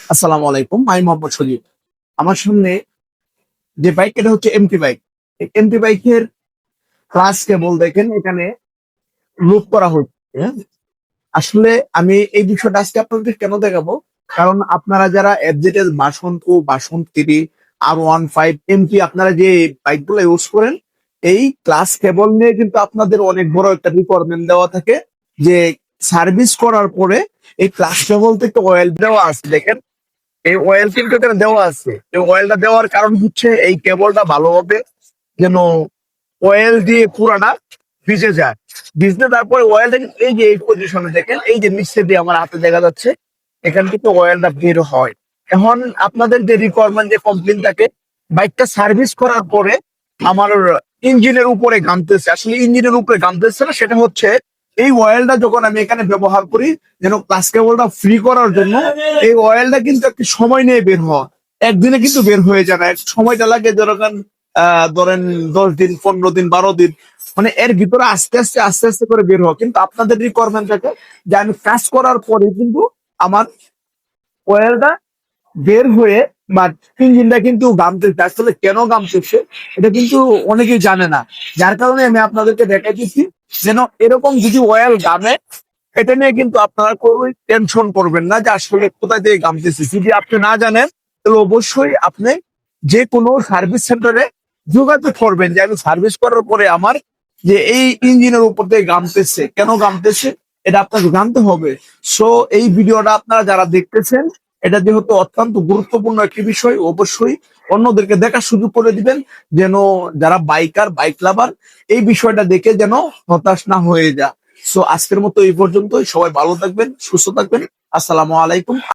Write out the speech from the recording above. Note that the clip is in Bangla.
আসসালামু আলাইকুম, আমি মোহাম্মদ সজীব। আমার সামনে যে বাইক, এটা হচ্ছে এমটি বাইক। এমটি বাইকের ক্লাস কেবল দেখেন এখানে লুপ করা হচ্ছে, হ্যাঁ? আসলে আমি এই বিষয়টা আজকে আপনাদের কেন দেখাবো, কারণ আপনারা যারা এফজেড বাসন টু, বাসন 3, R15 এমটি আপনারা যে বাইক গুলো ইউজ করেন, এই ক্লাস কেবল নিয়ে কিন্তু আপনাদের অনেক বড় একটা রিকোয়ারমেন্ট দেওয়া থাকে যে সার্ভিস করার পরে এই ক্লাস কেবল থেকে অয়েল দেওয়া আছে। দেখেন, এই অয়েল কিন্তু এখানে দেওয়া আছে। এই অয়েলটা দেওয়ার কারণ হচ্ছে এই কেবলটা ভালোভাবে যেন অয়েল দিয়ে পুরাটা ভিজে যায়। ভিজলে তারপরে অয়েলটা এই যে এই পজিশনে দেখেন, এই যে নিচে দিয়ে আমার হাতে দেখা যাচ্ছে, এখান থেকে অয়েলটা বের হয়। এখন আপনাদের যে রিকোয়ারমেন্ট, যে কমপ্লেন থাকে, বাইকটা সার্ভিস করার পরে আমার ইঞ্জিনের উপরে ঘামতেছে। আসলে ইঞ্জিনের উপরে ঘামতেছে না, সেটা হচ্ছে এই অয়েলটা যখন আমি এখানে ব্যবহার করি যেন ক্লাস কেবলটা ফ্রি করার জন্য, এই অয়েলটা কিন্তু একটু সময় নিয়ে বের হয়। একদিনে কিন্তু বের হয়ে যায় না, একটু সময়টা লাগে। ধরেন 10 দিন, 15 দিন, 12 দিন, মানে এর ভিতরে আস্তে আস্তে আস্তে আস্তে করে বের হয়। কিন্তু আপনাদের রিকোয়ারমেন্ট থাকে যে আমি কাজ করার পরে কিন্তু আমার অয়েলটা বের হয়ে বা ইঞ্জিনটা কিন্তু গামতেছে। আসলে কেন গামতেছে এটা কিন্তু অনেকেই জানে না, যার কারণে আমি আপনাদেরকে দেখাইতেছি যেন এরকম যদি অয়েল গামে, এটা নিয়ে কিন্তু আপনারা কোনো টেনশন করবেন না যে আসলে কোথায় থেকে গামতেছে। যদি আপনি না জানেন তাহলে অবশ্যই আপনি যে কোনো সার্ভিস সেন্টারে যোগাযোগ করবেন যে আমি সার্ভিস করার পরে আমার যে এই ইঞ্জিনের উপর থেকে গামতেছে, কেন গামতেছে এটা আপনাকে জানতে হবে। সো এই ভিডিওটা আপনারা যারা দেখতেছেন, এটা যেহেতু অত্যন্ত গুরুত্বপূর্ণ একটি বিষয়, অবশ্যই অন্যদেরকে দেখার সুযোগ করে দিবেন যেন যারা বাইকার, বাইক লাভার, এই বিষয়টা দেখে যেন হতাশ না হয়ে যায়। সো আজকের মতো এই পর্যন্তই। সবাই ভালো থাকবেন, সুস্থ থাকবেন। আসসালামু আলাইকুম।